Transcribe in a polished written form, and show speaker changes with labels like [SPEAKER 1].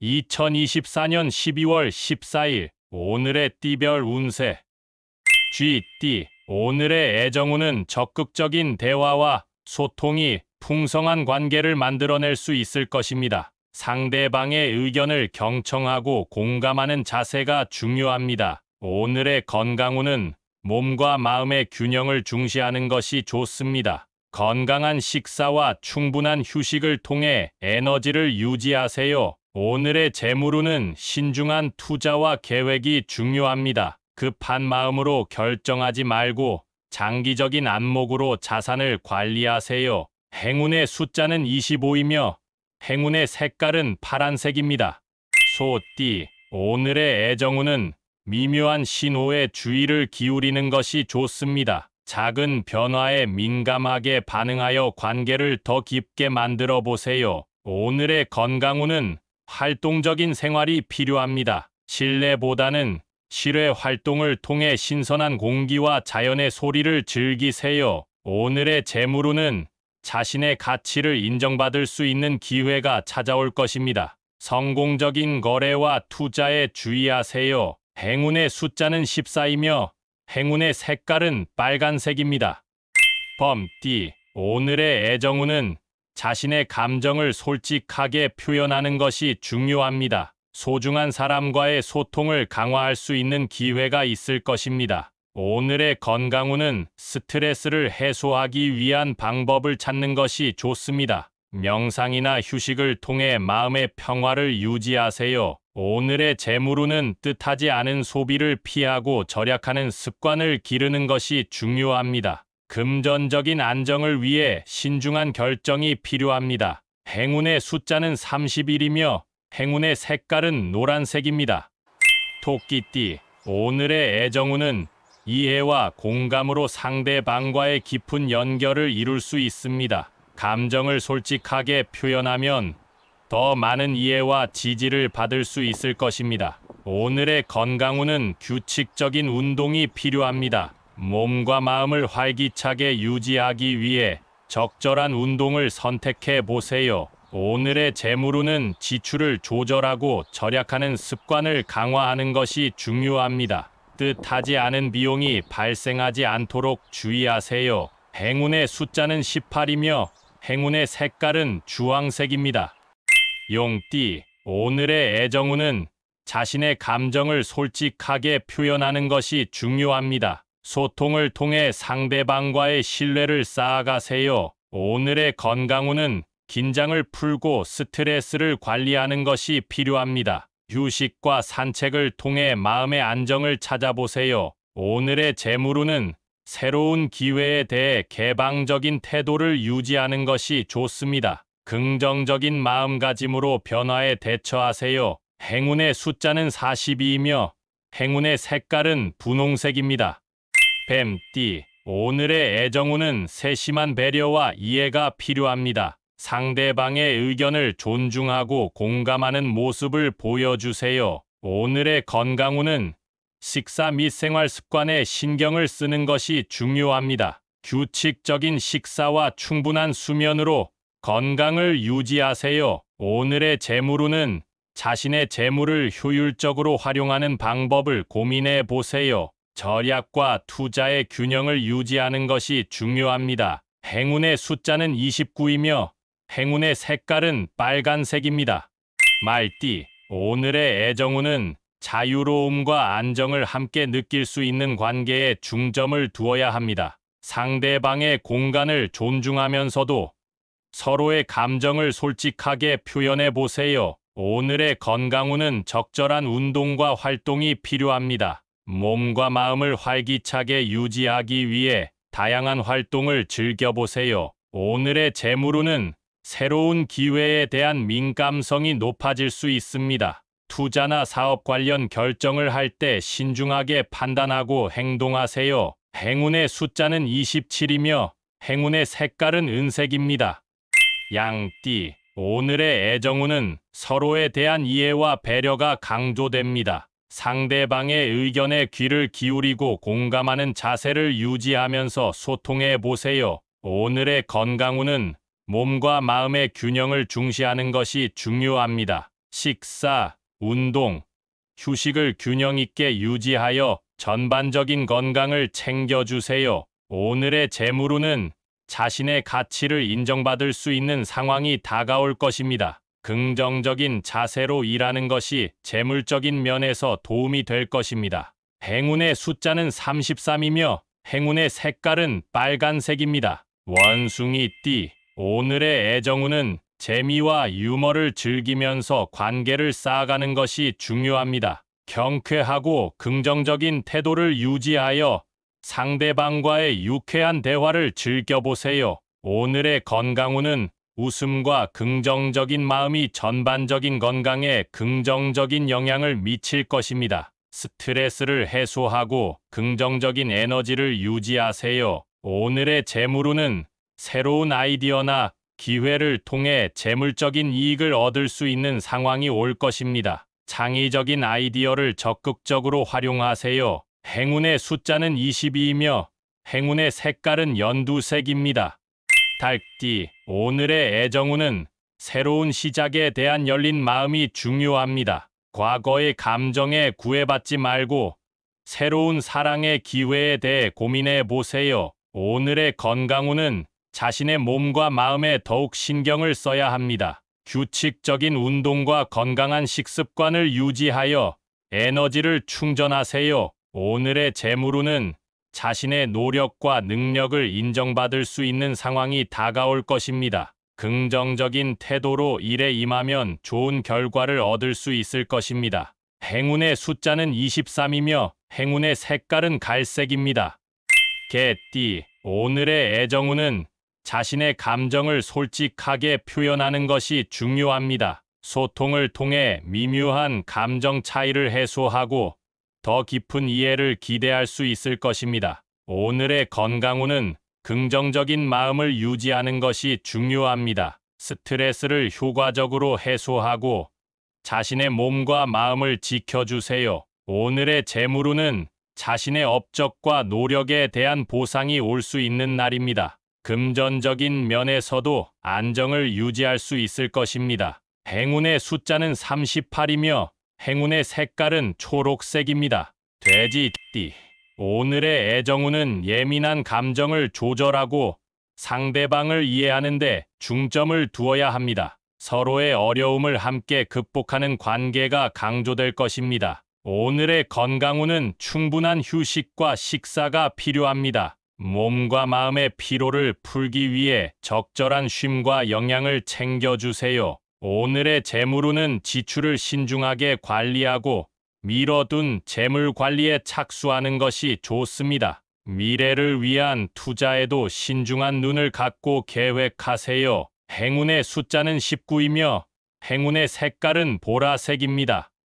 [SPEAKER 1] 2024년 12월 14일 오늘의 띠별 운세. 쥐띠. 오늘의 애정운은 적극적인 대화와 소통이 풍성한 관계를 만들어낼 수 있을 것입니다. 상대방의 의견을 경청하고 공감하는 자세가 중요합니다. 오늘의 건강운은 몸과 마음의 균형을 중시하는 것이 좋습니다. 건강한 식사와 충분한 휴식을 통해 에너지를 유지하세요. 오늘의 재물운은 신중한 투자와 계획이 중요합니다. 급한 마음으로 결정하지 말고 장기적인 안목으로 자산을 관리하세요. 행운의 숫자는 25이며 행운의 색깔은 파란색입니다. 소띠. 오늘의 애정운은 미묘한 신호에 주의를 기울이는 것이 좋습니다. 작은 변화에 민감하게 반응하여 관계를 더 깊게 만들어 보세요. 오늘의 건강운은 활동적인 생활이 필요합니다. 실내보다는 실외 활동을 통해 신선한 공기와 자연의 소리를 즐기세요. 오늘의 재물운은 자신의 가치를 인정받을 수 있는 기회가 찾아올 것입니다. 성공적인 거래와 투자에 주의하세요. 행운의 숫자는 14이며 행운의 색깔은 빨간색입니다. 범띠. 오늘의 애정운은 자신의 감정을 솔직하게 표현하는 것이 중요합니다. 소중한 사람과의 소통을 강화할 수 있는 기회가 있을 것입니다. 오늘의 건강운은 스트레스를 해소하기 위한 방법을 찾는 것이 좋습니다. 명상이나 휴식을 통해 마음의 평화를 유지하세요. 오늘의 재물운은 뜻하지 않은 소비를 피하고 절약하는 습관을 기르는 것이 중요합니다. 금전적인 안정을 위해 신중한 결정이 필요합니다. 행운의 숫자는 31이며 행운의 색깔은 노란색입니다. 토끼띠. 오늘의 애정운은 이해와 공감으로 상대방과의 깊은 연결을 이룰 수 있습니다. 감정을 솔직하게 표현하면 더 많은 이해와 지지를 받을 수 있을 것입니다. 오늘의 건강운은 규칙적인 운동이 필요합니다. 몸과 마음을 활기차게 유지하기 위해 적절한 운동을 선택해 보세요. 오늘의 재물운은 지출을 조절하고 절약하는 습관을 강화하는 것이 중요합니다. 뜻하지 않은 비용이 발생하지 않도록 주의하세요. 행운의 숫자는 18이며 행운의 색깔은 주황색입니다. 용띠. 오늘의 애정운은 자신의 감정을 솔직하게 표현하는 것이 중요합니다. 소통을 통해 상대방과의 신뢰를 쌓아가세요. 오늘의 건강운은 긴장을 풀고 스트레스를 관리하는 것이 필요합니다. 휴식과 산책을 통해 마음의 안정을 찾아보세요. 오늘의 재물운은 새로운 기회에 대해 개방적인 태도를 유지하는 것이 좋습니다. 긍정적인 마음가짐으로 변화에 대처하세요. 행운의 숫자는 42이며 행운의 색깔은 분홍색입니다. 뱀띠. 오늘의 애정운은 세심한 배려와 이해가 필요합니다. 상대방의 의견을 존중하고 공감하는 모습을 보여주세요. 오늘의 건강운은 식사 및 생활 습관에 신경을 쓰는 것이 중요합니다. 규칙적인 식사와 충분한 수면으로 건강을 유지하세요. 오늘의 재물운은 자신의 재물을 효율적으로 활용하는 방법을 고민해 보세요. 절약과 투자의 균형을 유지하는 것이 중요합니다. 행운의 숫자는 29이며 행운의 색깔은 빨간색입니다. 말띠. 오늘의 애정운은 자유로움과 안정을 함께 느낄 수 있는 관계에 중점을 두어야 합니다. 상대방의 공간을 존중하면서도 서로의 감정을 솔직하게 표현해 보세요. 오늘의 건강운은 적절한 운동과 활동이 필요합니다. 몸과 마음을 활기차게 유지하기 위해 다양한 활동을 즐겨보세요. 오늘의 재물운은 새로운 기회에 대한 민감성이 높아질 수 있습니다. 투자나 사업 관련 결정을 할 때 신중하게 판단하고 행동하세요. 행운의 숫자는 27이며 행운의 색깔은 은색입니다. 양띠. 오늘의 애정운은 서로에 대한 이해와 배려가 강조됩니다. 상대방의 의견에 귀를 기울이고 공감하는 자세를 유지하면서 소통해 보세요. 오늘의 건강운은 몸과 마음의 균형을 중시하는 것이 중요합니다. 식사, 운동, 휴식을 균형 있게 유지하여 전반적인 건강을 챙겨주세요. 오늘의 재물운은 자신의 가치를 인정받을 수 있는 상황이 다가올 것입니다. 긍정적인 자세로 일하는 것이 재물적인 면에서 도움이 될 것입니다. 행운의 숫자는 33이며 행운의 색깔은 빨간색입니다. 원숭이띠, 오늘의 애정운은 재미와 유머를 즐기면서 관계를 쌓아가는 것이 중요합니다. 경쾌하고 긍정적인 태도를 유지하여 상대방과의 유쾌한 대화를 즐겨보세요. 오늘의 건강운은 웃음과 긍정적인 마음이 전반적인 건강에 긍정적인 영향을 미칠 것입니다. 스트레스를 해소하고 긍정적인 에너지를 유지하세요. 오늘의 재물운은 새로운 아이디어나 기회를 통해 재물적인 이익을 얻을 수 있는 상황이 올 것입니다. 창의적인 아이디어를 적극적으로 활용하세요. 행운의 숫자는 22이며 행운의 색깔은 연두색입니다. 닭띠, 오늘의 애정운은 새로운 시작에 대한 열린 마음이 중요합니다. 과거의 감정에 구애받지 말고 새로운 사랑의 기회에 대해 고민해 보세요. 오늘의 건강운은 자신의 몸과 마음에 더욱 신경을 써야 합니다. 규칙적인 운동과 건강한 식습관을 유지하여 에너지를 충전하세요. 오늘의 재물운은 자신의 노력과 능력을 인정받을 수 있는 상황이 다가올 것입니다. 긍정적인 태도로 일에 임하면 좋은 결과를 얻을 수 있을 것입니다. 행운의 숫자는 23이며 행운의 색깔은 갈색입니다. 개띠, 오늘의 애정운은 자신의 감정을 솔직하게 표현하는 것이 중요합니다. 소통을 통해 미묘한 감정 차이를 해소하고 더 깊은 이해를 기대할 수 있을 것입니다. 오늘의 건강운은 긍정적인 마음을 유지하는 것이 중요합니다. 스트레스를 효과적으로 해소하고 자신의 몸과 마음을 지켜주세요. 오늘의 재물운은 자신의 업적과 노력에 대한 보상이 올 수 있는 날입니다. 금전적인 면에서도 안정을 유지할 수 있을 것입니다. 행운의 숫자는 38이며 행운의 색깔은 초록색입니다. 돼지띠, 오늘의 애정운은 예민한 감정을 조절하고 상대방을 이해하는 데 중점을 두어야 합니다. 서로의 어려움을 함께 극복하는 관계가 강조될 것입니다. 오늘의 건강운은 충분한 휴식과 식사가 필요합니다. 몸과 마음의 피로를 풀기 위해 적절한 쉼과 영양을 챙겨주세요. 오늘의 재물운은 지출을 신중하게 관리하고 미뤄둔 재물 관리에 착수하는 것이 좋습니다. 미래를 위한 투자에도 신중한 눈을 갖고 계획하세요. 행운의 숫자는 19이며 행운의 색깔은 보라색입니다.